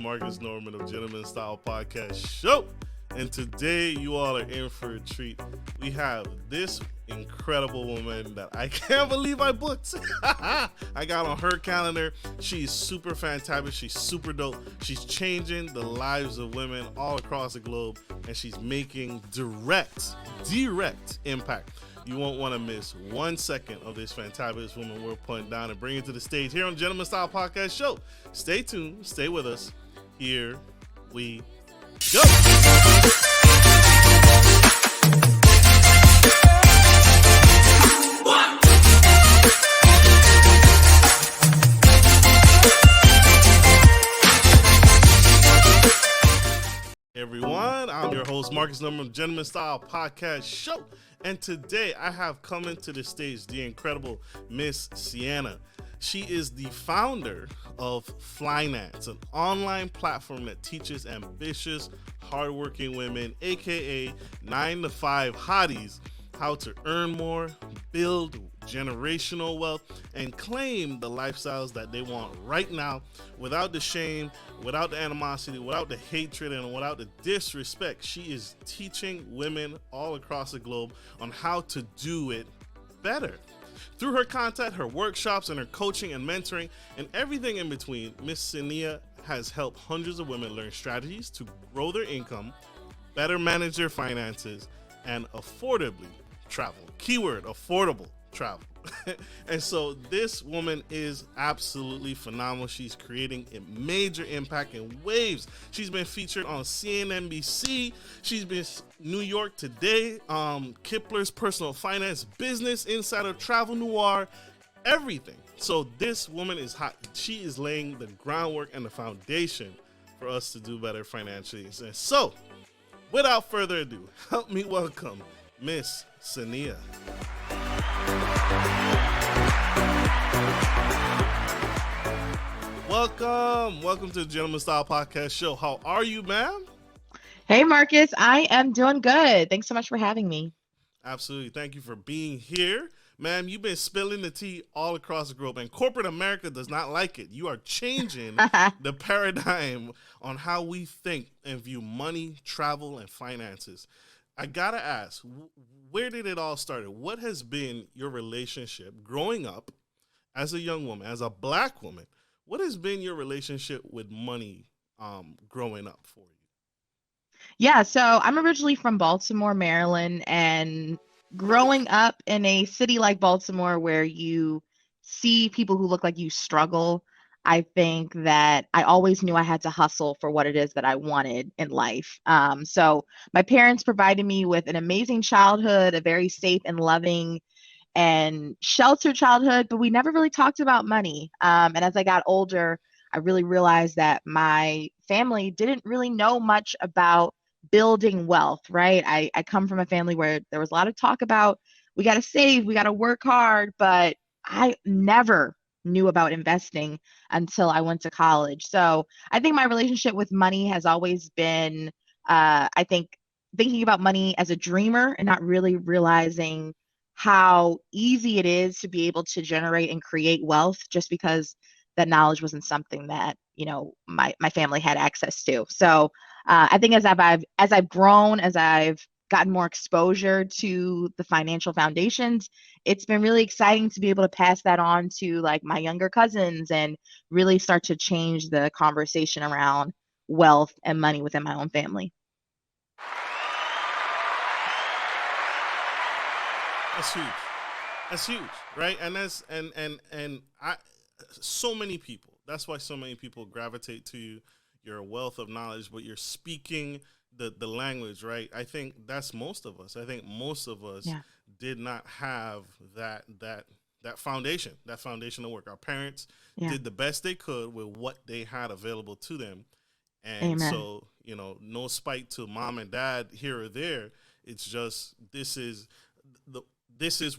Marcus Norman of Gentleman Style Podcast Show. And today you all are in for a treat. We have this incredible woman that I can't believe I booked. I got on her calendar. She's super fantastic. She's super dope. She's changing the lives of women all across the globe, and she's making direct impact. You won't want to miss 1 second of this fantabulous woman we're putting down and bringing to the stage here on Gentleman Style Podcast Show. Stay tuned. Stay with us. Here we go. Everyone, I'm your host Marcus Norman of Gentleman Style Podcast Show, and today I have coming to the stage the incredible Miss Cinneah. She is the founder of Finance, an online platform that teaches ambitious, hardworking women, aka 9-to-5 hotties, how to earn more, build generational wealth, and claim the lifestyles that they want right now without the shame, without the animosity, without the hatred, and without the disrespect. She is teaching women all across the globe on how to do it better. Through her content, her workshops, and her coaching and mentoring, and everything in between, Miss Cinneah has helped hundreds of women learn strategies to grow their income, better manage their finances, and affordably travel. Keyword, affordable travel. And so this woman is absolutely phenomenal. She's creating a major impact in waves. She's been featured on CNBC. She's been New York Today, Kipler's Personal Finance, Business Insider, Travel Noir, everything. So this woman is hot. She is laying the groundwork and the foundation for us to do better financially. And so, without further ado, help me welcome Miss Cinneah. Welcome to the Gentleman Style Podcast Show. How are you, ma'am? Hey, Marcus. I am doing good. Thanks so much for having me. Absolutely. Thank you for being here. Ma'am, you've been spilling the tea all across the globe, and corporate America does not like it. You are changing the paradigm on how we think and view money, travel, and finances. I gotta ask, where did it all start? What has been your relationship growing up as a young woman, as a black woman? What has been your relationship with money growing up for you? Yeah, so I'm originally from Baltimore, Maryland, and growing up in a city like Baltimore where you see people who look like you struggle, I think that I always knew I had to hustle for what it is that I wanted in life. So my parents provided me with an amazing childhood, a very safe and loving and sheltered childhood, but we never really talked about money. And as I got older, I really realized that my family didn't really know much about building wealth, right? I come from a family where there was a lot of talk about we got to save, we got to work hard, but I never knew about investing until I went to college. So I think my relationship with money has always been, I think, thinking about money as a dreamer and not really realizing how easy it is to be able to generate and create wealth just because that knowledge wasn't something that, my family had access to. So I think as I've grown, as I've gotten more exposure to the financial foundations, it's been really exciting to be able to pass that on to like my younger cousins and really start to change the conversation around wealth and money within my own family. That's huge. That's huge, right? And that's and I so many people. That's why so many people gravitate to you. You're a wealth of knowledge, but you're speaking the language, right? I think that's most of us. I think most of us did not have that foundation, that foundational work. Our parents did the best they could with what they had available to them. And Amen. so, no spite to mom and dad here or there. It's just this is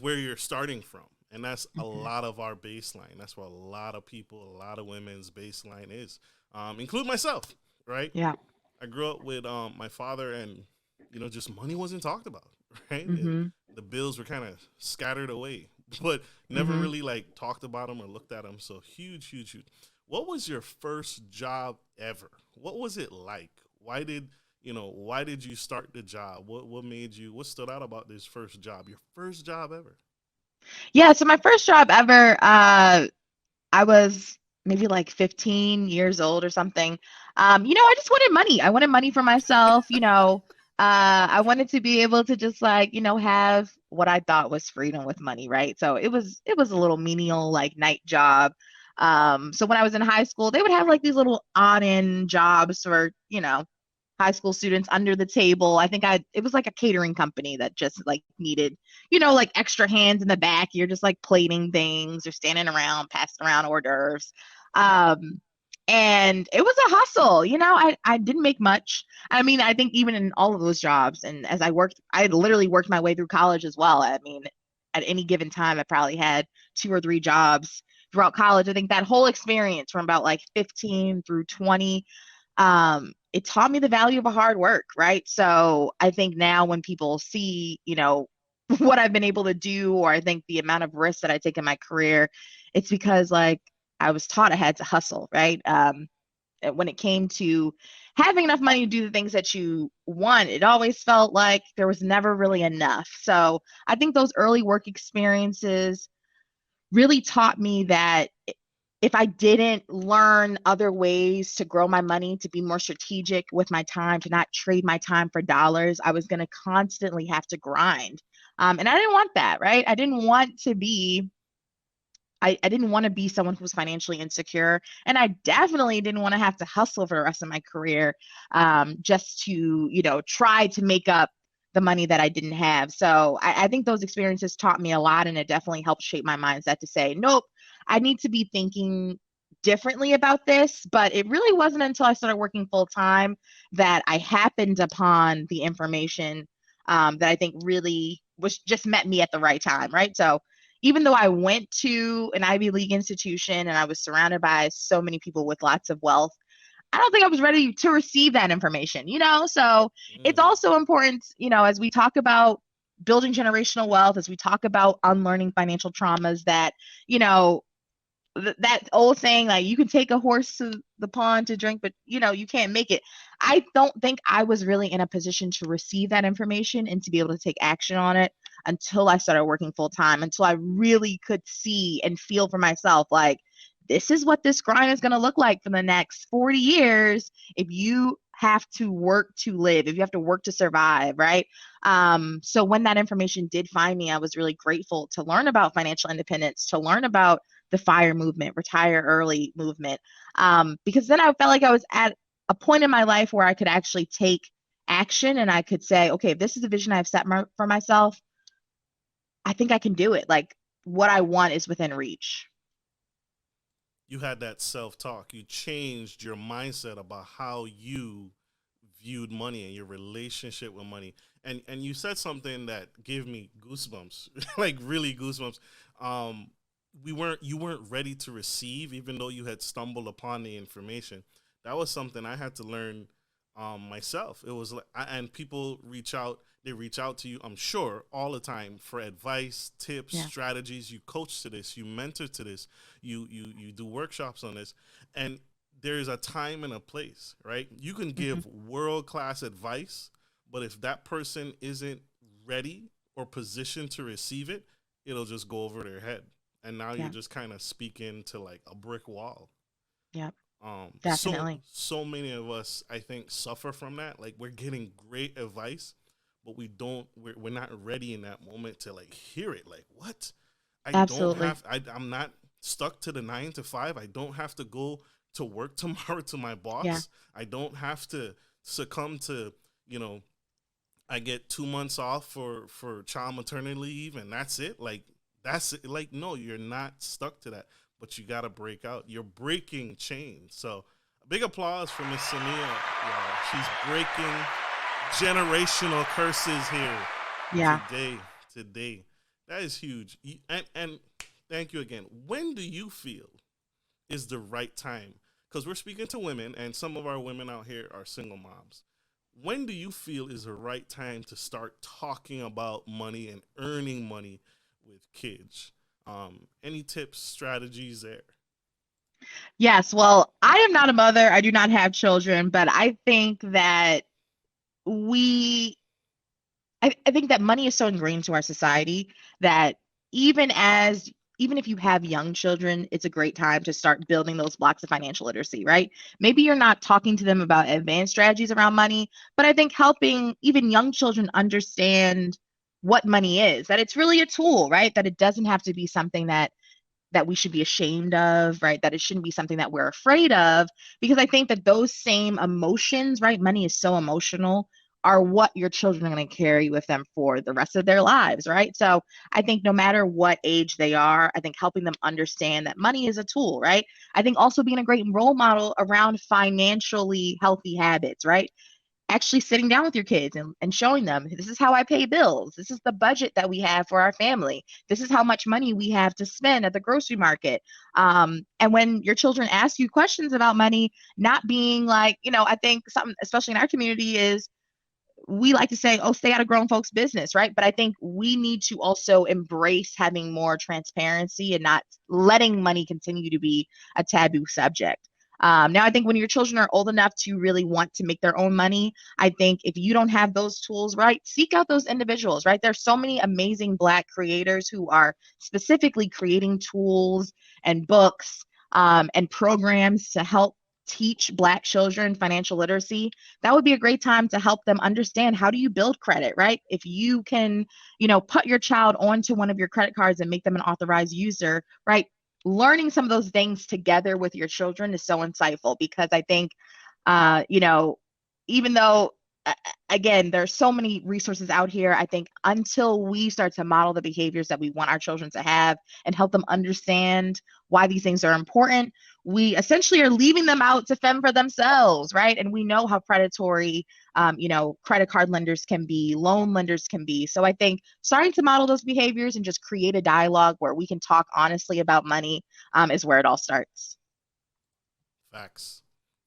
where you're starting from. And that's a lot of our baseline. That's where a lot of people, a lot of women's baseline is, include myself, right? Yeah. I grew up with my father, and just money wasn't talked about, right? Mm-hmm. The bills were kind of scattered away, but never really like talked about them or looked at them. So huge. What was your first job ever? What was it like? Why did you start the job? What stood out about this first job? Your first job ever? Yeah, so my first job ever, I was maybe like 15 years old or something. I just wanted money. I wanted money for myself, I wanted to be able to just like, have what I thought was freedom with money, right? So it was a little menial like night job. So when I was in high school, they would have like these little odd end jobs for, high school students under the table. I think it was like a catering company that just like needed, like extra hands in the back. You're just like plating things or standing around, passing around hors d'oeuvres. Um, and it was a hustle, I didn't make much. I mean, I think even in all of those jobs, and as I worked, I had literally worked my way through college as well. I mean, at any given time, I probably had two or three jobs throughout college. I think that whole experience from about like 15 through 20, it taught me the value of a hard work, right? So I think now when people see, what I've been able to do, or I think the amount of risk that I take in my career, it's because like I was taught I had to hustle, right? When it came to having enough money to do the things that you want, it always felt like there was never really enough. So I think those early work experiences really taught me that if I didn't learn other ways to grow my money, to be more strategic with my time, to not trade my time for dollars, I was going to constantly have to grind. And I didn't want that, right? I didn't want to be someone who was financially insecure. And I definitely didn't want to have to hustle for the rest of my career, just to, try to make up the money that I didn't have. So I think those experiences taught me a lot, and it definitely helped shape my mindset to say, nope, I need to be thinking differently about this. But it really wasn't until I started working full time that I happened upon the information, that I think really was just met me at the right time, right? So even though I went to an Ivy League institution and I was surrounded by so many people with lots of wealth, I don't think I was ready to receive that information. So it's Mm. also important, as we talk about building generational wealth, as we talk about unlearning financial traumas, that, you know, that old saying, like, you can take a horse to the pond to drink, but you can't make it. I don't think I was really in a position to receive that information and to be able to take action on it until I started working full time, until I really could see and feel for myself, like, this is what this grind is going to look like for the next 40 years if you have to work to live, if you have to work to survive, right? So when that information did find me, I was really grateful to learn about financial independence, to learn about the FIRE movement, retire early movement, because then I felt like I was at a point in my life where I could actually take action, and I could say, okay, if this is a vision I've set for myself, I think I can do it. Like, what I want is within reach. You had that self talk. You changed your mindset about how you viewed money and your relationship with money. And you said something that gave me goosebumps, like really goosebumps. Um, you weren't ready to receive, even though you had stumbled upon the information. That was something I had to learn, myself. It was like, and people reach out to you, I'm sure, all the time for advice, tips, Yeah. strategies. You coach to this, you mentor to this, you do workshops on this, and there's a time and a place, right? You can Hmm. give world class advice, but if that person isn't ready or positioned to receive it, it'll just go over their head, and now you're Yeah. just kind of speaking to like a brick wall. Yeah. So Definitely. so many of us, I think, suffer from that. Like, we're getting great advice, but we're not ready in that moment to like hear it. Like, what? Absolutely. I'm not stuck to the 9 to 5. I don't have to go to work tomorrow to my Yeah. boss. I don't have to succumb to, you know, I get 2 months off for child maternity leave, and that's it. Like, that's it. Like, no, you're not stuck to that, but you got to break out. You're breaking chains. So a big applause for Miss Cinneah. Yeah, she's breaking generational curses here Yeah. today. Today, that is huge. And thank you again. When do you feel is the right time? Because we're speaking to women, and some of our women out here are single moms. When do you feel is the right time to start talking about money and earning money with kids? Any tips, strategies there? Yes, well, I am not a mother. I do not have children, but I think that we I think that money is so ingrained to our society that even as even if you have young children, it's a great time to start building those blocks of financial literacy, right? Maybe you're not talking to them about advanced strategies around money, but I think helping even young children understand what money is, that it's really a tool, right? That it doesn't have to be something that we should be ashamed of, right? That it shouldn't be something that we're afraid of, because I think that those same emotions, right? Money is so emotional, are what your children are going to carry with them for the rest of their lives, right? So I think no matter what age they are, I think helping them understand that money is a tool, right? I think also being a great role model around financially healthy habits, right? Actually sitting down with your kids and showing them this is how I pay bills. This is the budget that we have for our family. This is how much money we have to spend at the grocery market. And when your children ask you questions about money, not being like, I think something, especially in our community, is we like to say, oh, stay out of grown folks' business, right? But I think we need to also embrace having more transparency and not letting money continue to be a taboo subject. Now, I think when your children are old enough to really want to make their own money, I think if you don't have those tools, right, seek out those individuals, right? There's so many amazing Black creators who are specifically creating tools and books and programs to help teach Black children financial literacy. That would be a great time to help them understand how do you build credit, right? If you can, put your child onto one of your credit cards and make them an authorized user, right? Learning some of those things together with your children is so insightful because I think, uh, you know, even though again, there's so many resources out here. I think until we start to model the behaviors that we want our children to have and help them understand why these things are important, we essentially are leaving them out to fend for themselves, right? And we know how predatory, credit card lenders can be, loan lenders can be. So I think starting to model those behaviors and just create a dialogue where we can talk honestly about money is where it all starts. Facts,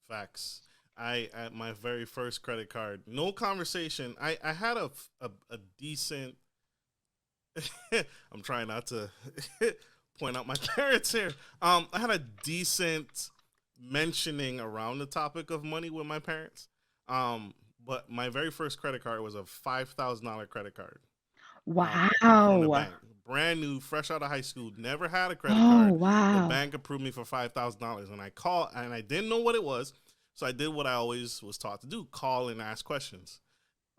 facts. I at my very first credit card, no conversation. I had a decent. I'm trying not to point out my parents here. I had a decent mentioning around the topic of money with my parents. But my very first credit card was a $5,000 credit card. From the Wow. bank, brand new, fresh out of high school. Never had a credit Oh, card. The wow. bank approved me for $5,000, and I called, and I didn't know what it was, so I did what I always was taught to do: call and ask questions.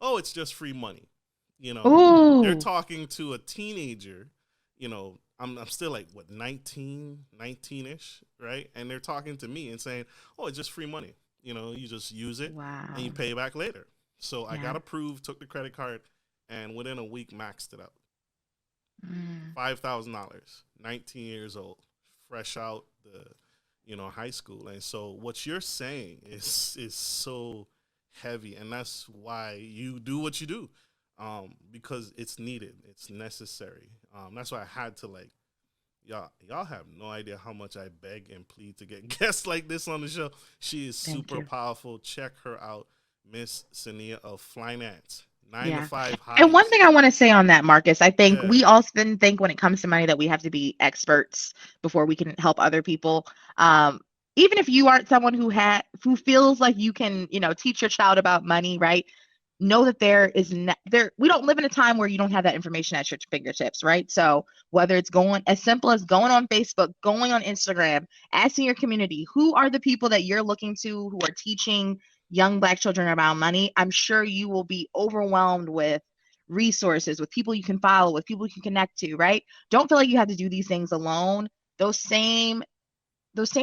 Oh, it's just free money. They're Ooh. talking to a teenager. I'm still like what 19 ish, right? And they're talking to me and saying, "Oh, it's just free money. You just use it and you Wow. pay back later." So I Yeah. got approved, took the credit card, and within a week maxed it out. Mm. $5,000, 19 years old, fresh out the high school. And so what you're saying is so heavy, and that's why you do what you do, because it's needed, it's necessary. That's why I had to like y'all have no idea how much I beg and plead to get guests like this on the show. She is Thank super you. powerful. Check her out, Miss Cinneah of Finance. Nine to Yeah. five And one hotties. thing I want to say on that, Marcus, I think Yeah. we often think when it comes to money that we have to be experts before we can help other people. Um, Even if you aren't someone who feels like you can, teach your child about money, right? Know that there is there we don't live in a time where you don't have that information at your fingertips, right? So whether it's going as simple as going on Facebook, going on Instagram, asking your community who are the people that you're looking to who are teaching young Black children about money, I'm sure you will be overwhelmed with resources, with people you can follow, with people you can connect to, right? Don't feel like you have to do these things alone. Those same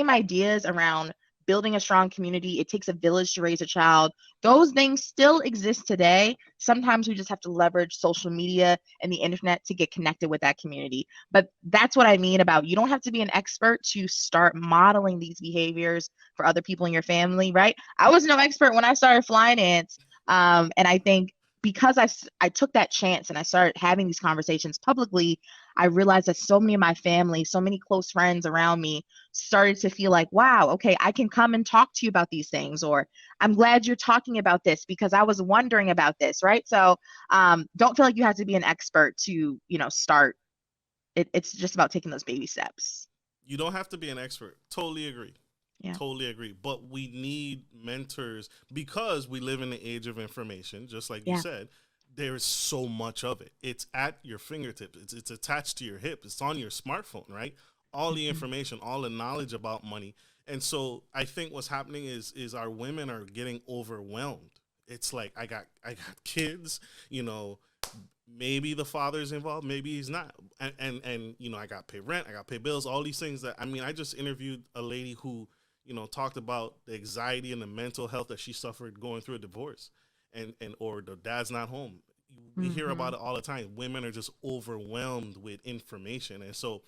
ideas around building a strong community, it takes a village to raise a child. Those things still exist today. Sometimes we just have to leverage social media and the internet to get connected with that community. But that's what I mean about you don't have to be an expert to start modeling these behaviors for other people in your family, right? I was no expert when I started finance. And I think because I took that chance and I started having these conversations publicly, I realized that so many of my family, so many close friends around me started to feel like, wow, okay, I can come and talk to you about these things, or I'm glad you're talking about this because I was wondering about this, right? So don't feel like you have to be an expert to, start. It's just about taking those baby steps. You don't have to be an expert. Totally agree. Yeah. Totally agree. But we need mentors because we live in the age of information, just like you Yeah. said. There is so much of it. It's at your fingertips. It's attached to your hip. It's on your smartphone, right? All the Mhm. information, all the knowledge about money. And so I think what's happening is our women are getting overwhelmed. It's like I got kids, you know, maybe the father's involved, maybe he's not. And you know, I got to pay rent, I got to pay bills, all these things that, I mean, I just interviewed a lady who, you know, talked about the anxiety and the mental health that she suffered going through a divorce, and or the dad's not home. We hear about Mhm. it all the time. Women are just overwhelmed with information. And so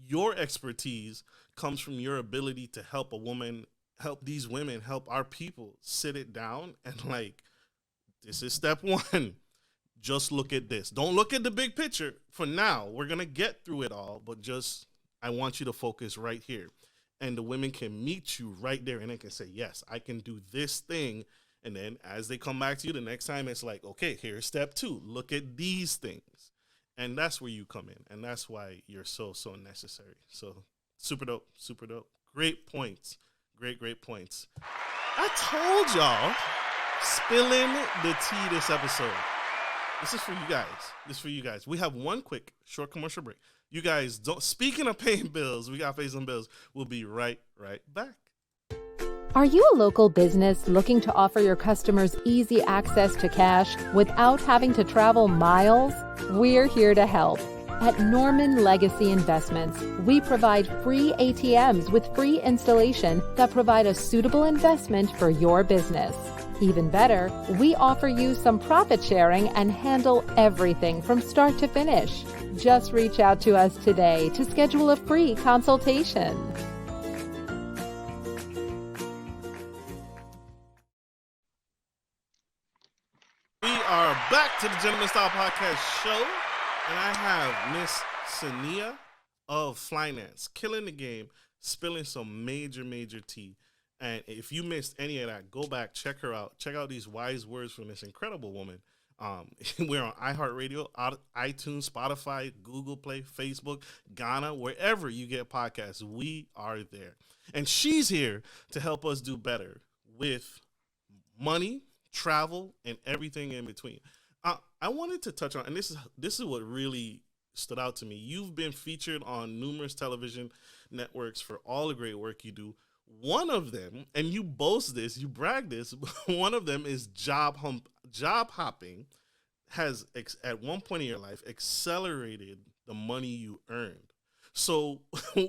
your expertise comes from your ability to help a woman, help these women, help our people sit it down and like, this is step one. Just look at this. Don't look at the big picture for now. We're going to get through it all, but just, I want you to focus right here. And the women can meet you right there and they can say, yes, I can do this thing. And then as they come back to you the next time, it's like, okay, here's step two. Look at these things. And that's where you come in. And that's why you're so, so necessary. So super dope, super dope. Great points. Great points. I told y'all, spilling the tea this episode. This is for you guys. This is for you guys. We have one quick short commercial break. You guys don't. Speaking of paying bills, we got to pay some bills. We'll be right back. Are you a local business looking to offer your customers easy access to cash without having to travel miles? We're here to help. At Norman Legacy Investments, we provide free ATMs with free installation that provide a suitable investment for your business. Even better, we offer you some profit sharing and handle everything from start to finish. Just reach out to us today to schedule a free consultation. We are back to the Gentleman Style Podcast show, and I have Miss Cinneah of Finance, killing the game, spilling some major tea. And if you missed any of that, go back, check her out. Check out these wise words from this incredible woman. We're on iHeartRadio, iTunes, Spotify, Google Play, Facebook, Ghana, wherever you get podcasts. We are there. And she's here to help us do better with money, travel, and everything in between. I wanted to touch on, and this is what really stood out to me. You've been featured on numerous television networks for all the great work you do. One of them, and you boast this, you brag this, one of them is job hopping has at one point in your life accelerated the money you earned. So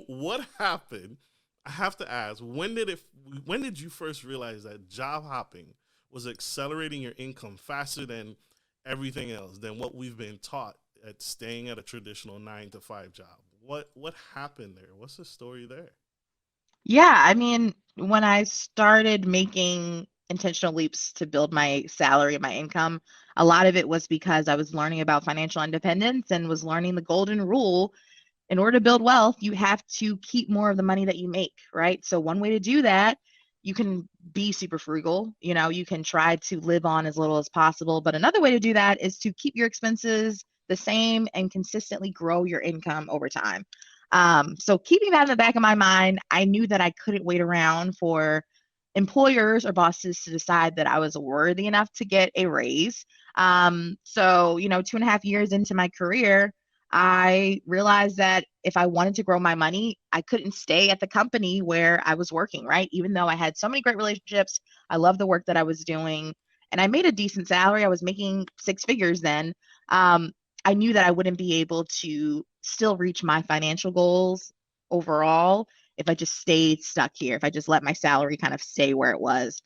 what happened? I have to ask, when did you first realize that job hopping was accelerating your income faster than everything else, than what we've been taught at staying at a traditional 9 to 5 job? What happened there? What's the story there? Yeah, I mean, when I started making intentional leaps to build my salary and my income, a lot of it was because I was learning about financial independence and was learning the golden rule. In order to build wealth, you have to keep more of the money that you make, right? So one way to do that, you can be super frugal. You know, you can try to live on as little as possible. But another way to do that is to keep your expenses the same and consistently grow your income over time. So keeping that in the back of my mind, I knew that I couldn't wait around for employers or bosses to decide that I was worthy enough to get a raise. So, 2.5 years into my career, I realized that if I wanted to grow my money, I couldn't stay at the company where I was working, right? Even though I had so many great relationships, I loved the work that I was doing, and I made a decent salary. I was making six figures then. Um, I knew that I wouldn't be able to still reach my financial goals overall if I just stayed stuck here, if I just let my salary kind of stay where it was.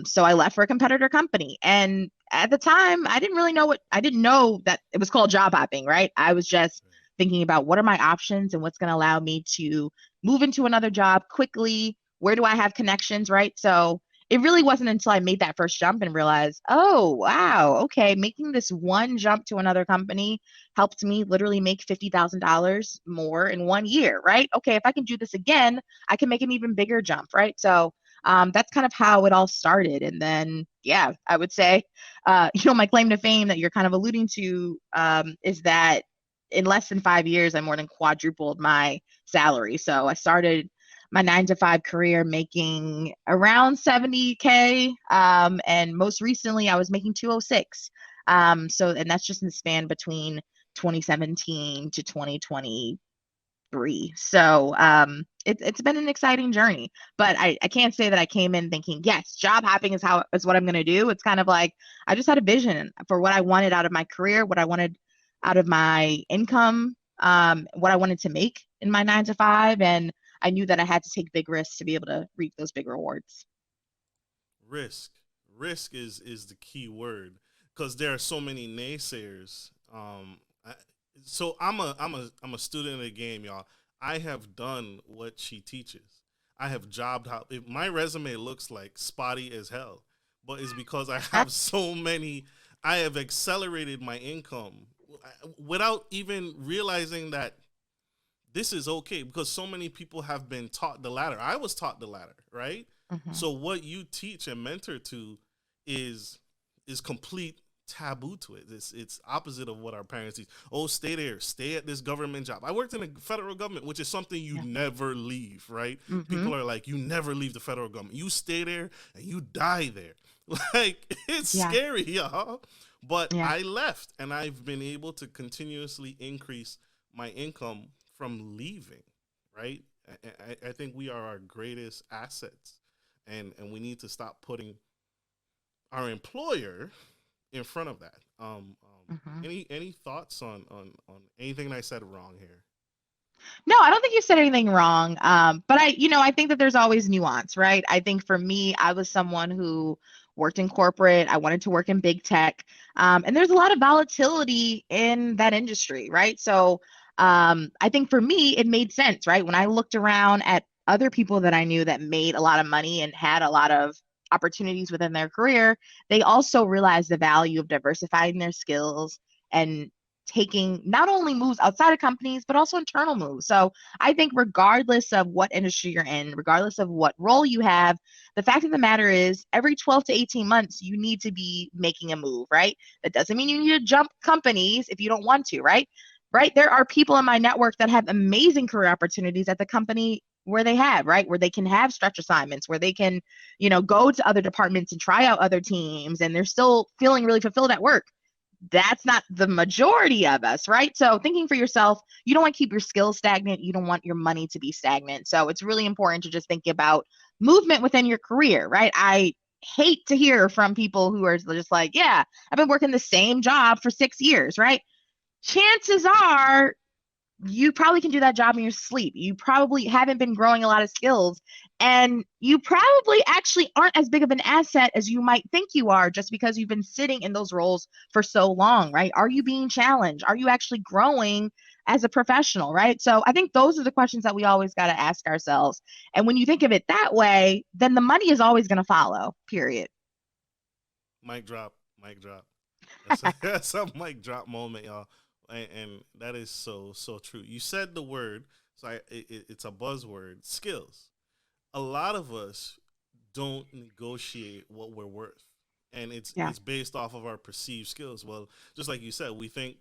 So I left for a competitor company. And at the time, I didn't know that it was called job hopping, right? I was just thinking about what are my options and what's going to allow me to move into another job quickly. Where do I have connections, right? So it really wasn't until I made that first jump and realized, oh, wow, okay, making this one jump to another company helped me literally make $50,000 more in 1 year, right? Okay, if I can do this again, I can make an even bigger jump, right? So that's kind of how it all started. And then, yeah, I would say, my claim to fame that you're kind of alluding to is that in less than 5 years, I more than quadrupled my salary. So I started my 9 to 5 career making around 70K. And most recently I was making 206. And that's just in the span between 2017 to 2023. So it's been an exciting journey, but I can't say that I came in thinking, yes, job hopping is what I'm going to do. It's kind of like I just had a vision for what I wanted out of my career, what I wanted out of my income, what I wanted to make in my 9 to 5. And I knew that I had to take big risks to be able to reap those big rewards. Risk. Risk is the key word, because there are so many naysayers. So I'm a student of the game, y'all. I have done what she teaches. I have jobbed out. My resume looks like spotty as hell, but it's because I have so many. I have accelerated my income without even realizing that this is okay, because so many people have been taught the ladder. I was taught the ladder, right? Mm-hmm. So what you teach and mentor to is complete taboo to it. It's opposite of what our parents teach. Oh, stay there, stay at this government job. I worked in the federal government, which is something you never leave, right? Mm-hmm. People are like, you never leave the federal government. You stay there and you die there. Like, it's scary, y'all. But I left, and I've been able to continuously increase my income from leaving, right? I think we are our greatest assets, and we need to stop putting our employer in front of that. Any thoughts on anything I said wrong here? No, I don't think you said anything wrong. But I think that there's always nuance, right? I think for me, I was someone who worked in corporate. I wanted to work in big tech. And there's a lot of volatility in that industry, right? So I think for me, it made sense, right? When I looked around at other people that I knew that made a lot of money and had a lot of opportunities within their career, they also realized the value of diversifying their skills and taking not only moves outside of companies, but also internal moves. So I think regardless of what industry you're in, regardless of what role you have, the fact of the matter is every 12 to 18 months, you need to be making a move, right? That doesn't mean you need to jump companies if you don't want to, right? Right. There are people in my network that have amazing career opportunities at the company where they have, right? Where they can have stretch assignments, where they can, go to other departments and try out other teams, and they're still feeling really fulfilled at work. That's not the majority of us, right? So thinking for yourself, you don't want to keep your skills stagnant. You don't want your money to be stagnant. So it's really important to just think about movement within your career, right? I hate to hear from people who are just like, yeah, I've been working the same job for 6 years, right? Chances are you probably can do that job in your sleep. You probably haven't been growing a lot of skills, and you probably actually aren't as big of an asset as you might think you are just because you've been sitting in those roles for so long, right? Are you being challenged? Are you actually growing as a professional, right? So I think those are the questions that we always got to ask ourselves. And when you think of it that way, then the money is always going to follow, period. Mic drop. That's a mic drop moment, y'all. And that is so true. You said the word, so it's a buzzword, skills. A lot of us don't negotiate what we're worth, and it's based off of our perceived skills. Well, just like you said, we think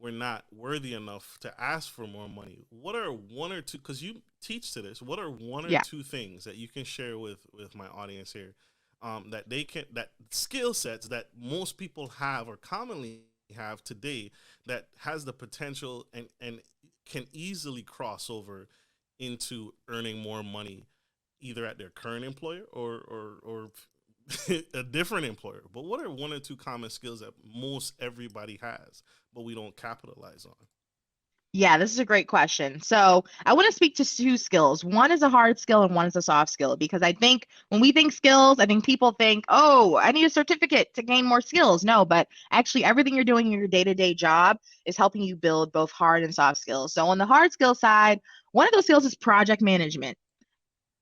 we're not worthy enough to ask for more money. What are one or two, because you teach to this, what are one or two things that you can share with my audience here, that skill sets that most people have or commonly have today that has the potential and can easily cross over into earning more money either at their current employer or a different employer? But what are one or two common skills that most everybody has but we don't capitalize on? Yeah, this is a great question. So I want to speak to two skills. One is a hard skill and one is a soft skill, because I think when we think skills, I think people think, oh, I need a certificate to gain more skills. No, but actually everything you're doing in your day-to-day job is helping you build both hard and soft skills. So on the hard skill side, one of those skills is project management.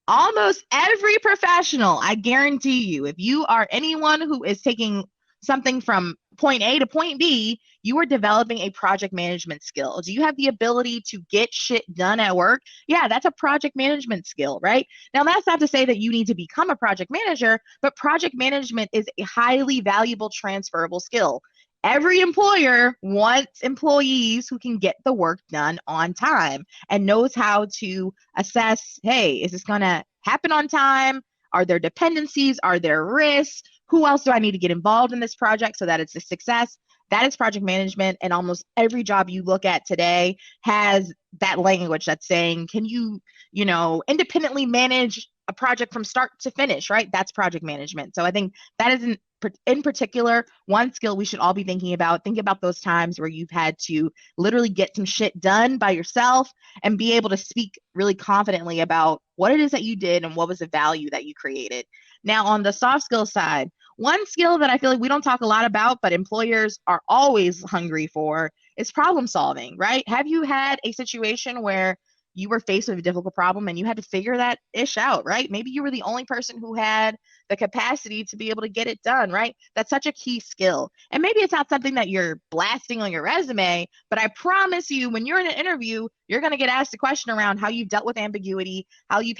Almost every professional, I guarantee you, if you are anyone who is taking something from point A to point B, you are developing a project management skill. Do you have the ability to get shit done at work? Yeah, that's a project management skill, right? Now, that's not to say that you need to become a project manager, but project management is a highly valuable transferable skill. every employer wants employees who can get the work done on time and knows how to assess, hey, is this going to happen on time? Are there dependencies? Are there risks? Who else do I need to get involved in this project so that it's a success? That is project management. And almost every job you look at today has that language that's saying, can you, independently manage a project from start to finish, right? That's project management. So I think that is in particular one skill we should all be thinking about. Think about those times where you've had to literally get some shit done by yourself and be able to speak really confidently about what it is that you did and what was the value that you created. Now, on the soft skill side, one skill that I feel like we don't talk a lot about, but employers are always hungry for is problem solving, right? Have you had a situation where you were faced with a difficult problem and you had to figure that ish out, right? Maybe you were the only person who had the capacity to be able to get it done, right? That's such a key skill. And maybe it's not something that you're blasting on your resume, but I promise you, when you're in an interview, you're going to get asked a question around how you've dealt with ambiguity, how you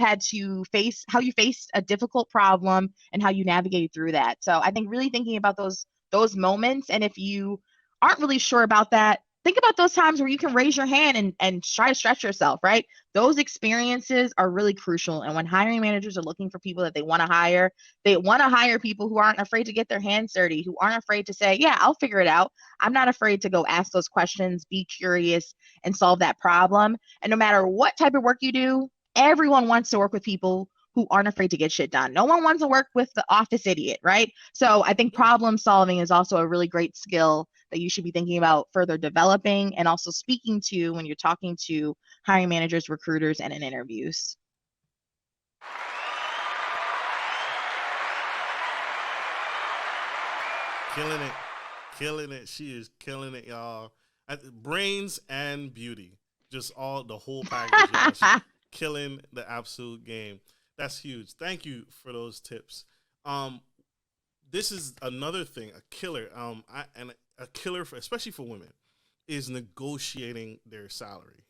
faced a difficult problem, and how you navigated through that. So I think really thinking about those moments, and if you aren't really sure about that, think about those times where you can raise your hand and try to stretch yourself, right? Those experiences are really crucial. And when hiring managers are looking for people that they want to hire people who aren't afraid to get their hands dirty, who aren't afraid to say, yeah, I'll figure it out. I'm not afraid to go ask those questions, be curious, and solve that problem. And no matter what type of work you do, everyone wants to work with people who aren't afraid to get shit done. No one wants to work with the office idiot, right? So I think problem solving is also a really great skill that you should be thinking about further developing and also speaking to when you're talking to hiring managers, recruiters, and in interviews. Killing it. She is killing it, y'all. Brains and beauty, just all the whole package. Y'all. She's killing the absolute game. That's huge. Thank you for those tips. This is another thing, a killer. A killer, especially for women, is negotiating their salary.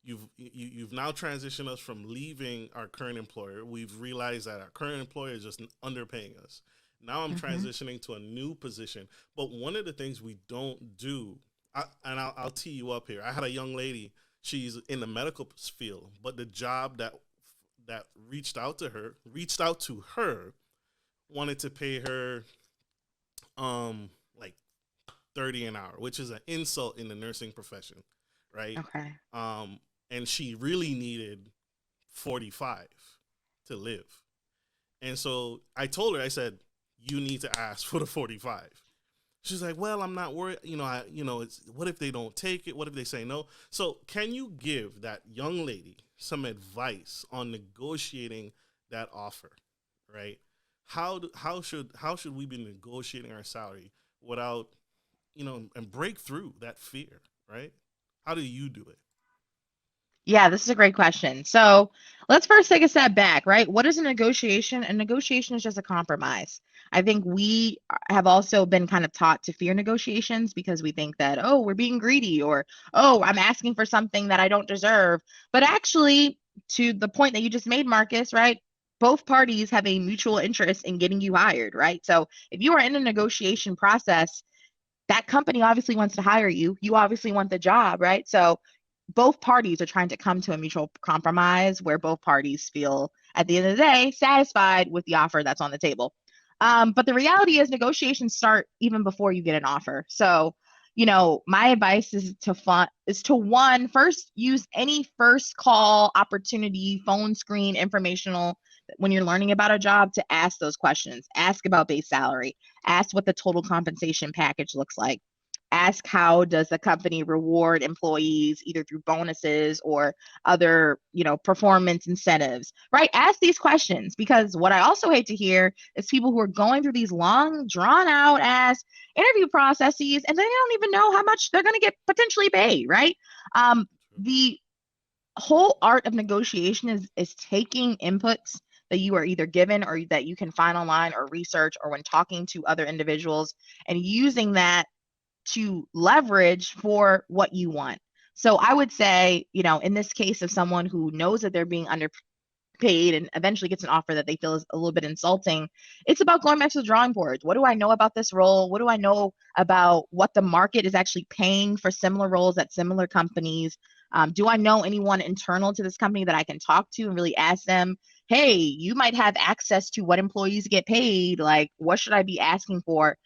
You've now transitioned us from leaving our current employer. We've realized that our current employer is just underpaying us. Now I'm transitioning to a new position. But one of the things we don't do, I'll tee you up here. I had a young lady. She's in the medical field, but the job that reached out to her, wanted to pay her like $30 an hour, which is an insult in the nursing profession, right? Okay. And she really needed 45 to live. And so I told her, I said, you need to ask for the 45. She's like, well, I'm not worried. It's what if they don't take it? What if they say no? So can you give that young lady some advice on negotiating that offer, right? How should we be negotiating our salary without, and break through that fear, right? How do you do it? Yeah, this is a great question. So let's first take a step back, right? What is a negotiation? A negotiation is just a compromise. I think we have also been kind of taught to fear negotiations because we think that, oh, we're being greedy, or, oh, I'm asking for something that I don't deserve. But actually, to the point that you just made, Marcus, right? Both parties have a mutual interest in getting you hired, right? So if you are in a negotiation process, that company obviously wants to hire you. You obviously want the job, right? So both parties are trying to come to a mutual compromise where both parties feel, at the end of the day, satisfied with the offer that's on the table. But the reality is negotiations start even before you get an offer. So, my advice is to first use any first call opportunity, phone screen, informational, when you're learning about a job, to ask those questions. Ask about base salary. Ask what the total compensation package looks like. Ask how does the company reward employees, either through bonuses or other, performance incentives, right? Ask these questions, because what I also hate to hear is people who are going through these long, drawn out ass interview processes and they don't even know how much they're going to get potentially paid, right? The whole art of negotiation is taking inputs that you are either given or that you can find online or research or when talking to other individuals, and using that to leverage for what you want. So I would say, in this case of someone who knows that they're being paid and eventually gets an offer that they feel is a little bit insulting, it's about going back to the drawing board. What do I know about this role? What do I know about what the market is actually paying for similar roles at similar companies? Do I know anyone internal to this company that I can talk to and really ask them, hey, you might have access to what employees get paid. Like, what should I be asking for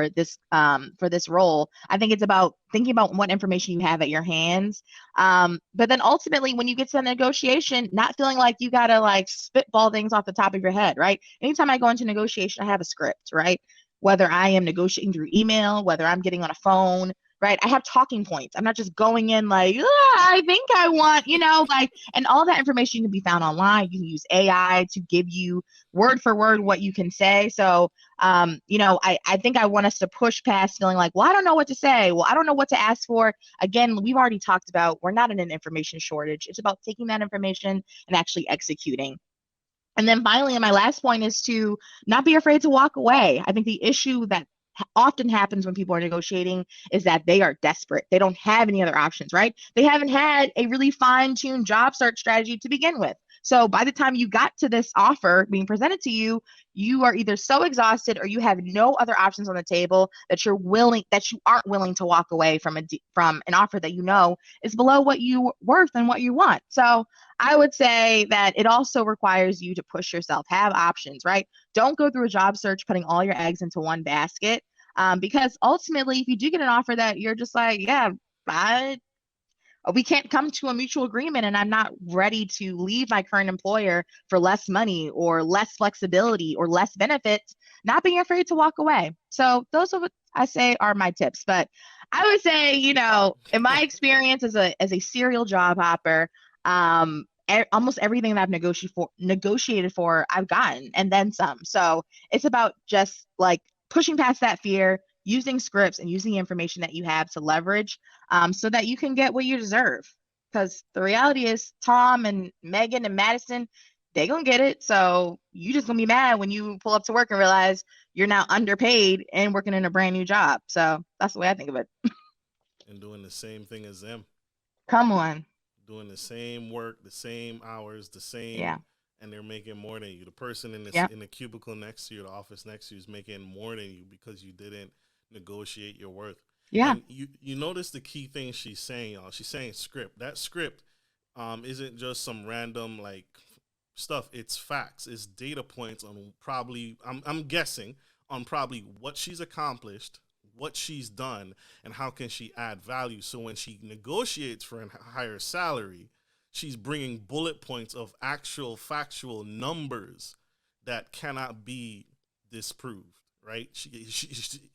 this role? I think it's about thinking about what information you have at your hands. But then ultimately, when you get to the negotiation, not feeling like you gotta like spitball things off the top of your head, right? Anytime I go into negotiation, I have a script, right? Whether I am negotiating through email, whether I'm getting on a phone, right? I have talking points. I'm not just going in like, I think I want, like, and all that information can be found online. You can use AI to give you word for word what you can say. So, I think I want us to push past feeling like, well, I don't know what to say. Well, I don't know what to ask for. Again, we've already talked about, we're not in an information shortage. It's about taking that information and actually executing. And then finally, and my last point is to not be afraid to walk away. I think the issue that often happens when people are negotiating is that they are desperate. They don't have any other options, right? They haven't had a really fine-tuned job search strategy to begin with. So by the time you got to this offer being presented to you, you are either so exhausted or you have no other options on the table that you aren't willing to walk away from an offer that you know is below what you worth and what you want. So I would say that it also requires you to push yourself, have options, right? Don't go through a job search putting all your eggs into one basket. Because ultimately, if you do get an offer that you're just like, yeah, we can't come to a mutual agreement and I'm not ready to leave my current employer for less money or less flexibility or less benefits, not being afraid to walk away. So those are what I say are my tips. But I would say, in my experience as a serial job hopper, almost everything that I've negotiated for, I've gotten and then some. So it's about just like pushing past that fear, using scripts and using the information that you have to leverage so that you can get what you deserve. Because the reality is Tom and Megan and Madison, they gonna get it. So you just gonna be mad when you pull up to work and realize you're now underpaid and working in a brand new job. So that's the way I think of it. And doing the same thing as them. Come on. Doing the same work, the same hours, the same, Yeah. and they're making more than you. The person in Yep. in the cubicle next to you, the office next to you, is making more than you because you didn't negotiate your worth. Yeah. And you notice the key thing she's saying, y'all. She's saying script. That script isn't just some random like stuff. It's facts. It's data points on probably I'm guessing on probably what she's accomplished, what she's done, and how can she add value. So when she negotiates for a higher salary, she's bringing bullet points of actual factual numbers that cannot be disproved, right?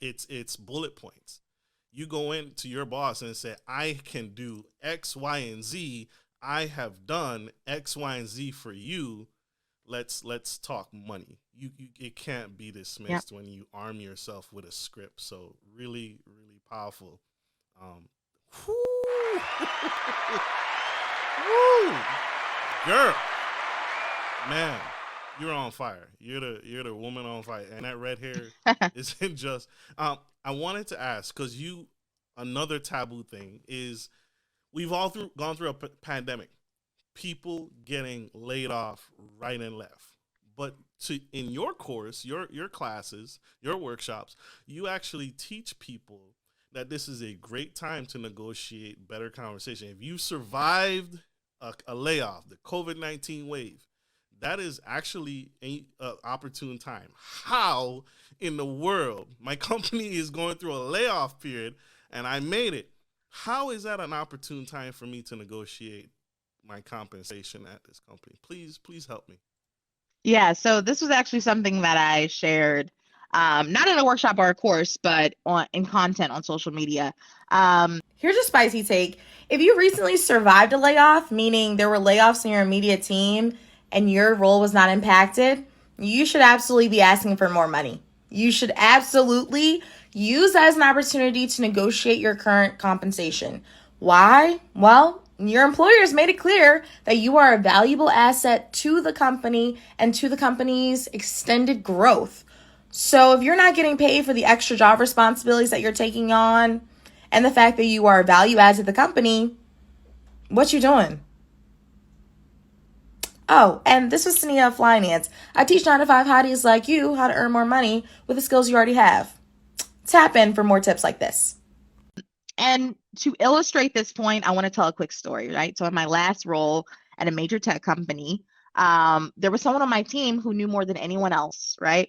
It's bullet points. You go into your boss and say, I can do X, Y, and Z. I have done X, Y, and Z for you. Let's talk money. It can't be dismissed when you arm yourself with a script. So really, really powerful. Woo! Girl, man, you're on fire. You're the woman on fire, and that red hair isn't just. I wanted to ask because another taboo thing is we've all gone through a pandemic. People getting laid off right and left. But in your course, your classes, your workshops, you actually teach people that this is a great time to negotiate better conversation. If you survived a layoff, the COVID-19 wave, that is actually an opportune time. How in the world my company is going through a layoff period and I made it? How is that an opportune time for me to negotiate my compensation at this company? Please help me. Yeah, so this was actually something that I shared, not in a workshop or a course, but in content on social media. Here's a spicy take. If you recently survived a layoff, meaning there were layoffs in your immediate team and your role was not impacted, you should absolutely be asking for more money. You should absolutely use that as an opportunity to negotiate your current compensation. Why? Well, your employer has made it clear that you are a valuable asset to the company and to the company's extended growth. So if you're not getting paid for the extra job responsibilities that you're taking on and the fact that you are a value add to the company, what you doing? Oh, and this was Cinneah of Finance. I teach 9 to 5 hotties like you how to earn more money with the skills you already have. Tap in for more tips like this. And to illustrate this point, I want to tell a quick story, right? So in my last role at a major tech company, there was someone on my team who knew more than anyone else, right?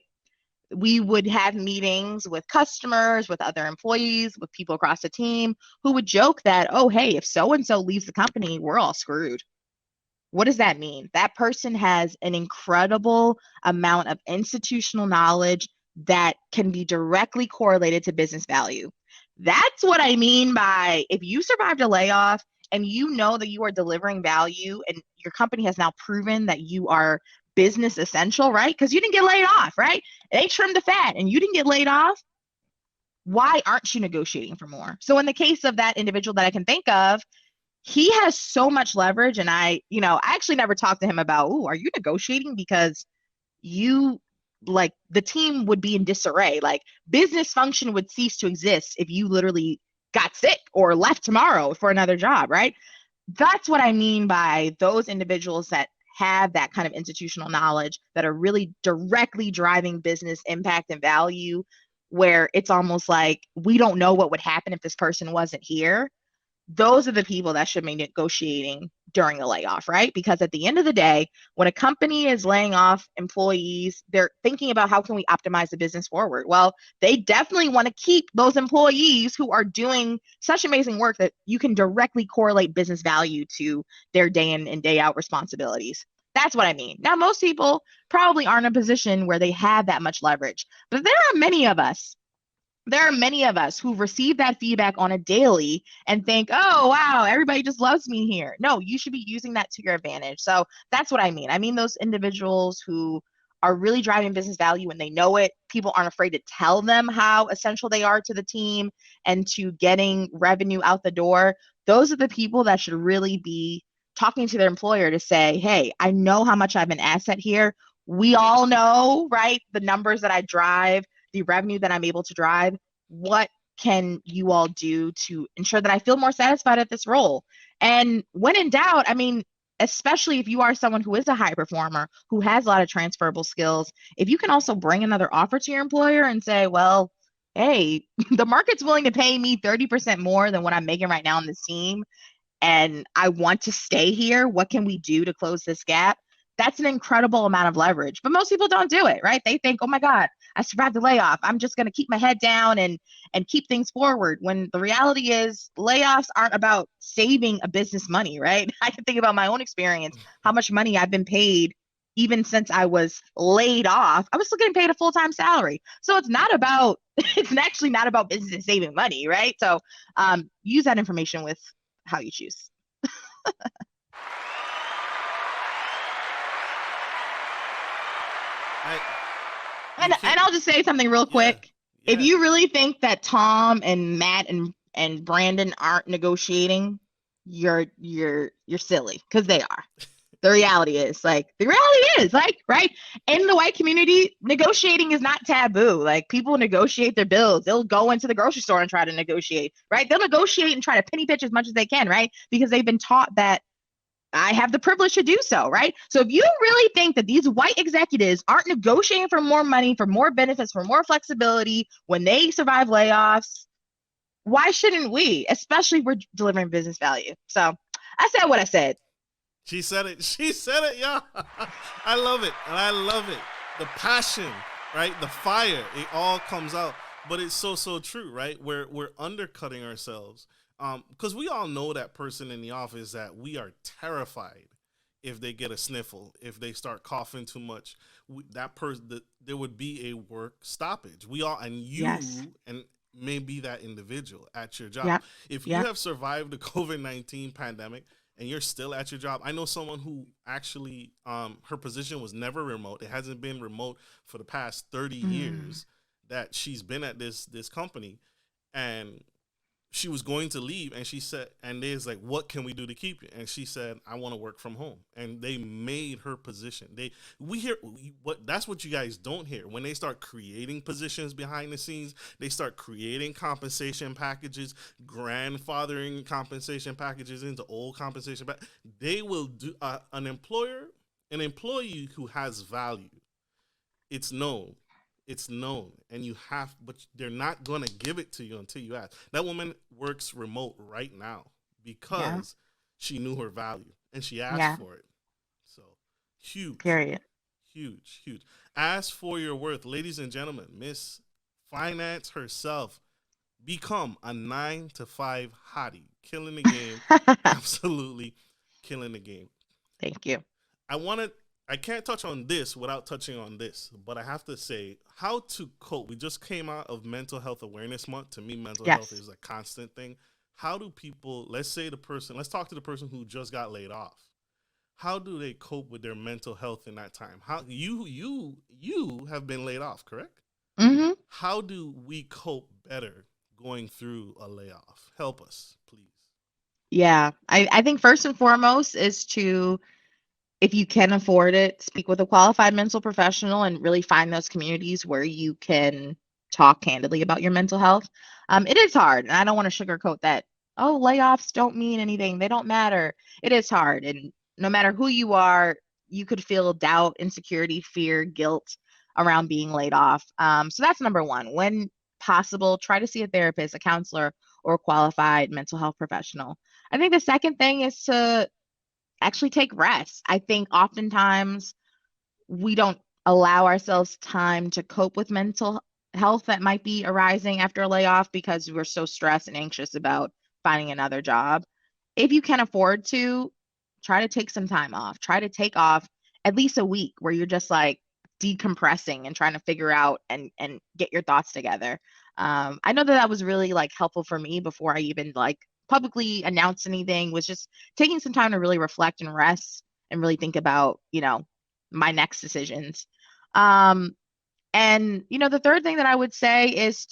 We would have meetings with customers, with other employees, with people across the team who would joke that, oh, hey, if so and so leaves the company, we're all screwed. What does that mean? That person has an incredible amount of institutional knowledge that can be directly correlated to business value. That's what I mean by if you survived a layoff and you know that you are delivering value and your company has now proven that you are business essential, right? Because you didn't get laid off, right? They trimmed the fat and you didn't get laid off. Why aren't you negotiating for more? So, in the case of that individual that I can think of, he has so much leverage. And I actually never talked to him about, oh, are you negotiating? Because you like the team would be in disarray. Like business function would cease to exist if you literally got sick or left tomorrow for another job, right? That's what I mean by those individuals that have that kind of institutional knowledge that are really directly driving business impact and value, where it's almost like we don't know what would happen if this person wasn't here. Those are the people that should be negotiating during a layoff, right? Because at the end of the day, when a company is laying off employees, they're thinking about how can we optimize the business forward. Well, they definitely want to keep those employees who are doing such amazing work that you can directly correlate business value to their day in and day out responsibilities. That's what I mean. Now, most people probably aren't in a position where they have that much leverage, but there are many of us who receive that feedback on a daily and think, oh, wow, everybody just loves me here. No, you should be using that to your advantage. So that's what I mean. I mean, those individuals who are really driving business value and they know it. People aren't afraid to tell them how essential they are to the team and to getting revenue out the door. Those are the people that should really be talking to their employer to say, hey, I know how much I'm an asset here. We all know, right, the numbers that I drive, the revenue that I'm able to drive. What can you all do to ensure that I feel more satisfied at this role? And when in doubt, I mean, especially if you are someone who is a high performer, who has a lot of transferable skills, if you can also bring another offer to your employer and say, well, hey, the market's willing to pay me 30% more than what I'm making right now on this team, and I want to stay here. What can we do to close this gap? That's an incredible amount of leverage. But most people don't do it, right? They think, oh my God, I survived the layoff. I'm just going to keep my head down and keep things forward. When the reality is layoffs aren't about saving a business money, right? I can think about my own experience, how much money I've been paid even since I was laid off. I was still getting paid a full-time salary. So it's actually not about business saving money, right? So use that information with how you choose. And I'll just say something real quick. Yeah. If you really think that Tom and Matt and Brandon aren't negotiating, you're silly, because they are. The reality is right? In the white community, negotiating is not taboo. Like, people negotiate their bills. They'll go into the grocery store and try to negotiate, right? They'll negotiate and try to penny pinch as much as they can, right? Because they've been taught that I have the privilege to do so, right? So if you really think that these white executives aren't negotiating for more money, for more benefits, for more flexibility when they survive layoffs, why shouldn't we? Especially if we're delivering business value. So I said what I said. She said it, yeah. I love it. And I love it. The passion, right? The fire, it all comes out. But it's so true, right? We're undercutting ourselves. Because we all know that person in the office that we are terrified if they get a sniffle, if they start coughing too much. There would be a work stoppage. We all, and you, yes, and maybe that individual at your job. Yep. If you have survived the COVID-19 pandemic and you're still at your job, I know someone who actually, her position was never remote. It hasn't been remote for the past 30 years that she's been at this company, and she was going to leave, and she said, and they was like, what can we do to keep you? And she said, I want to work from home. And they made her position. That's what you guys don't hear. When they start creating positions behind the scenes, they start creating compensation packages, grandfathering compensation packages into old compensation. They will do, an employer An employee who has value, it's known. It's known. And but they're not going to give it to you until you ask. That woman works remote right now because she knew her value and she asked for it. So huge. Period. Huge, huge. Ask for your worth. Ladies and gentlemen, Miss Finance herself, become a 9 to 5 hottie. Killing the game. Absolutely killing the game. Thank you. I can't touch on this without touching on this, but I have to say how to cope. We just came out of Mental Health Awareness Month. To me, mental health is a constant thing. How do people, let's talk to the person who just got laid off. How do they cope with their mental health in that time? How you have been laid off, correct? Mm-hmm. How do we cope better going through a layoff? Help us, please. Yeah, I think first and foremost is to, if you can afford it, speak with a qualified mental professional and really find those communities where you can talk candidly about your mental health. It is hard, and I don't want to sugarcoat that. Oh, layoffs don't mean anything. They don't matter. It is hard, and no matter who you are, you could feel doubt, insecurity, fear, guilt around being laid off. So that's number one. When possible, try to see a therapist, a counselor, or a qualified mental health professional. I think the second thing is to actually take rest. I think oftentimes we don't allow ourselves time to cope with mental health that might be arising after a layoff because we're so stressed and anxious about finding another job. If you can afford to, try to take some time off. Try to take off at least a week where you're just like decompressing and trying to figure out and get your thoughts together. I know that was really like helpful for me before I even like publicly announced anything, was just taking some time to really reflect and rest and really think about, my next decisions. And, the third thing that I would say is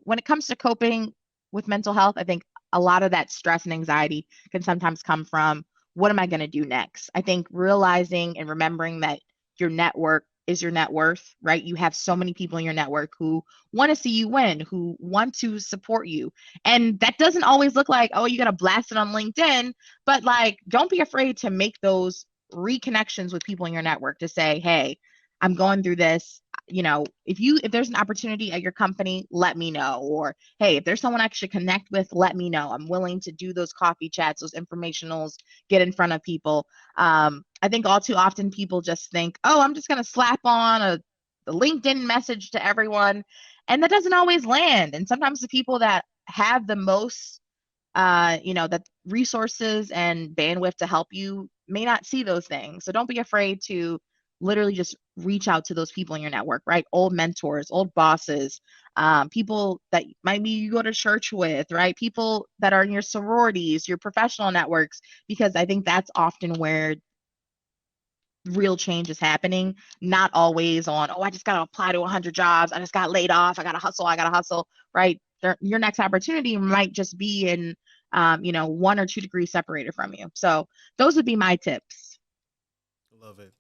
when it comes to coping with mental health, I think a lot of that stress and anxiety can sometimes come from, what am I going to do next? I think realizing and remembering that your network is your net worth, right? You have so many people in your network who want to see you win, who want to support you. And that doesn't always look like, oh, you got to blast it on LinkedIn, but like, don't be afraid to make those reconnections with people in your network to say, hey, I'm going through this. If there's an opportunity at your company, let me know. Or, hey, if there's someone I should connect with, let me know. I'm willing to do those coffee chats, those informationals, get in front of people. I think all too often people just think, oh, I'm just going to slap on a LinkedIn message to everyone. And that doesn't always land. And sometimes the people that have the most, that resources and bandwidth to help you may not see those things. So don't be afraid to literally just reach out to those people in your network, right? Old mentors, old bosses, people that maybe you go to church with, right? People that are in your sororities, your professional networks, because I think that's often where real change is happening, not always on, oh, I just got to apply to 100 jobs. I just got laid off. I got to hustle, right? Your next opportunity might just be in, 1 or 2 degrees separated from you. So those would be my tips. Love it.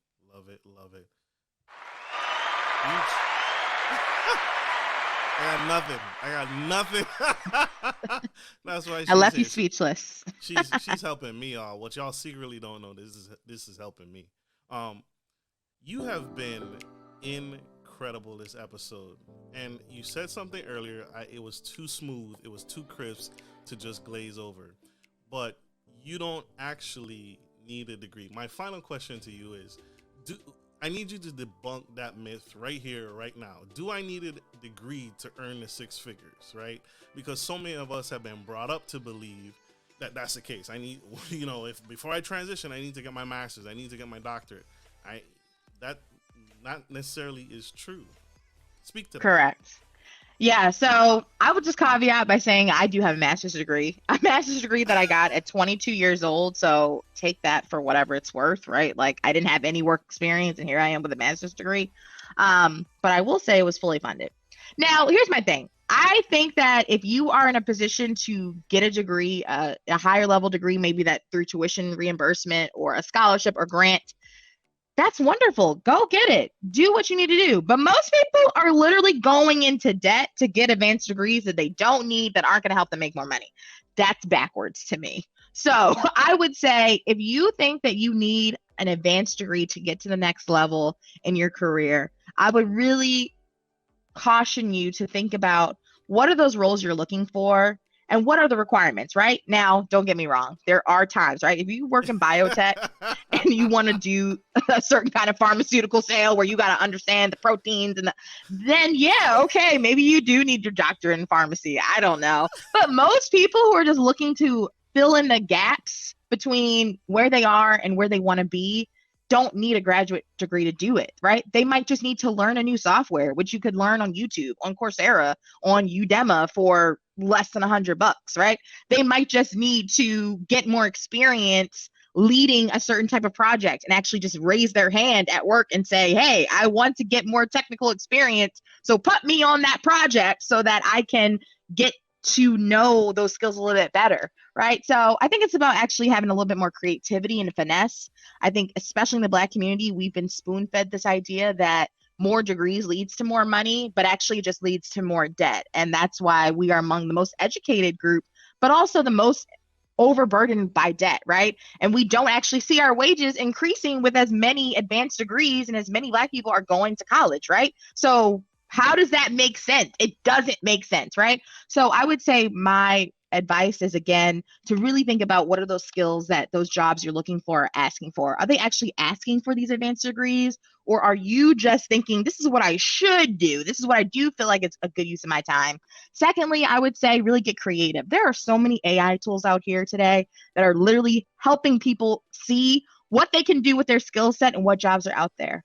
I got nothing. That's why I left you speechless. She's helping me. What y'all secretly don't know, this is helping me. You have been incredible this episode, and you said something earlier. It was too smooth. It was too crisp to just glaze over. But you don't actually need a degree. My final question to you is, I need you to debunk that myth right here, right now. Do I need a degree to earn the 6 figures, right? Because so many of us have been brought up to believe that that's the case. I need, if before I transition, I need to get my master's. I need to get my doctorate. That not necessarily is true. Speak to that. Correct. Yeah, so I would just caveat by saying I do have a master's degree that I got at 22 years old. So take that for whatever it's worth, right? Like, I didn't have any work experience, and here I am with a master's degree. But I will say it was fully funded. Now, here's my thing. I think that if you are in a position to get a degree, a higher level degree, maybe that through tuition reimbursement or a scholarship or grant, that's wonderful. Go get it. Do what you need to do. But most people are literally going into debt to get advanced degrees that they don't need, that aren't going to help them make more money. That's backwards to me. So I would say, if you think that you need an advanced degree to get to the next level in your career, I would really caution you to think about what are those roles you're looking for and what are the requirements, right? Now, don't get me wrong. There are times, right? If you work in biotech and you want to do a certain kind of pharmaceutical sale where you got to understand the proteins then yeah, okay, maybe you do need your doctorate in pharmacy. I don't know. But most people who are just looking to fill in the gaps between where they are and where they want to be don't need a graduate degree to do it, right? They might just need to learn a new software, which you could learn on YouTube, on Coursera, on Udemy for less than $100, right? They might just need to get more experience leading a certain type of project and actually just raise their hand at work and say, hey, I want to get more technical experience. So put me on that project so that I can get to know those skills a little bit better, right? So I think it's about actually having a little bit more creativity and finesse. I think especially in the Black community, we've been spoon-fed this idea that more degrees leads to more money, but actually just leads to more debt. And that's why we are among the most educated group, but also the most overburdened by debt, right? And we don't actually see our wages increasing with as many advanced degrees and as many Black people are going to college, right? So how does that make sense? It doesn't make sense, right? So I would say my advice is, again, to really think about what are those skills that those jobs you're looking for are asking for. Are they actually asking for these advanced degrees? Or are you just thinking, this is what I should do? This is what I do feel like it's a good use of my time. Secondly, I would say really get creative. There are so many AI tools out here today that are literally helping people see what they can do with their skill set and what jobs are out there.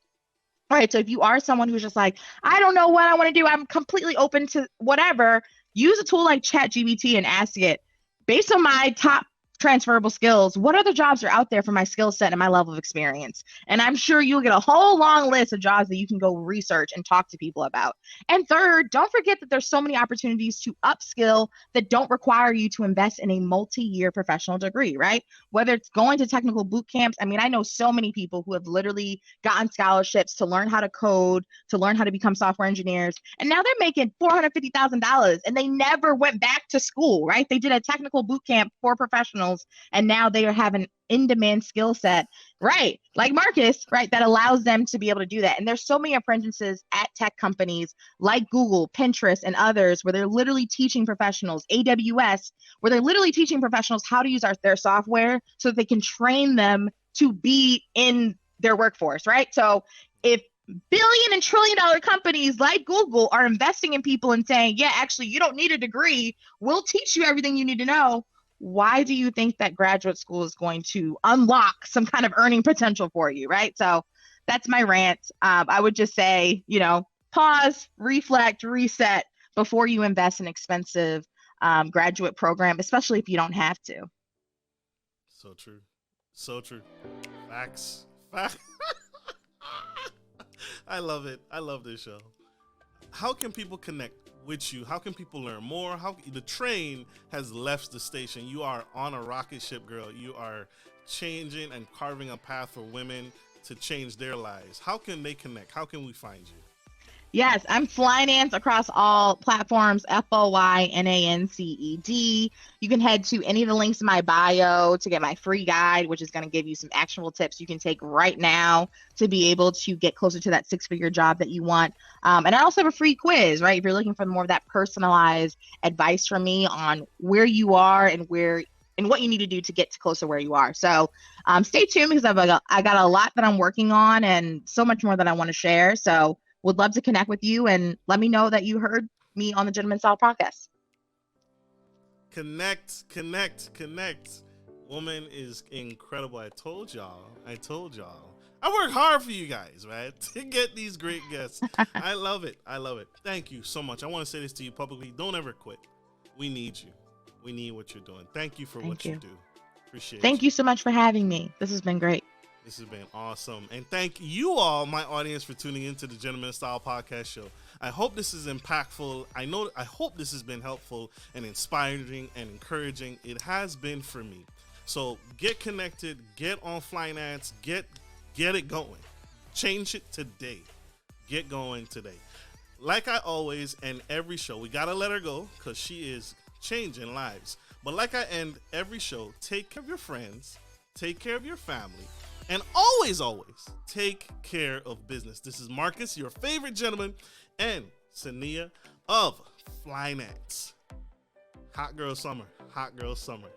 All right, so if you are someone who's just like, I don't know what I want to do, I'm completely open to whatever, use a tool like ChatGPT and ask it, based on my top transferable skills, what other jobs are out there for my skill set and my level of experience? And I'm sure you'll get a whole long list of jobs that you can go research and talk to people about. And third, don't forget that there's so many opportunities to upskill that don't require you to invest in a multi-year professional degree, right? Whether it's going to technical boot camps. I mean, I know so many people who have literally gotten scholarships to learn how to code, to learn how to become software engineers. And now they're making $450,000 and they never went back to school, right? They did a technical boot camp for professionals and now they have an in-demand skill set, right? Like Marcus, right? That allows them to be able to do that. And there's so many apprentices at tech companies like Google, Pinterest, and others where they're literally teaching professionals, AWS, where they're literally teaching professionals how to use their software so that they can train them to be in their workforce, right? So if billion and trillion dollar companies like Google are investing in people and saying, yeah, actually, you don't need a degree, we'll teach you everything you need to know, why do you think that graduate school is going to unlock some kind of earning potential for you, right? So that's my rant. I would just say, pause, reflect, reset before you invest in expensive graduate program, especially if you don't have to. So true. So true. Facts. I love it. I love this show. How can people connect with you? How can people learn more? The train has left the station. You are on a rocket ship, girl. You are changing and carving a path for women to change their lives. How can they connect? How can we find you? Yes, I'm Flynance across all platforms, FLYNANCED. You can head to any of the links in my bio to get my free guide, which is going to give you some actionable tips you can take right now to be able to get closer to that six-figure job that you want. And I also have a free quiz, right? If you're looking for more of that personalized advice from me on where you are and what you need to do to get closer where you are. So stay tuned because I got a lot that I'm working on and so much more that I want to share. So would love to connect with you and let me know that you heard me on the Gentleman Style podcast. Connect. Woman is incredible. I told y'all. I work hard for you guys, right? To get these great guests. I love it. Thank you so much. I want to say this to you publicly. Don't ever quit. We need you. We need what you're doing. Thank you for what you do. Appreciate it. Thank you so much for having me. This has been great. This has been awesome. And thank you all, my audience, for tuning into the Gentleman Style Podcast Show. I hope this is impactful. I hope this has been helpful and inspiring and encouraging. It has been for me. So get connected, get on Flynance, get it going. Change it today. Get going today. Like I always end every show, we got to let her go because she is changing lives. But like I end every show, take care of your friends, take care of your family, And always, always take care of business. This is Marcus, your favorite gentleman, and Cinneah of Finance. Hot girl summer. Hot girl summer.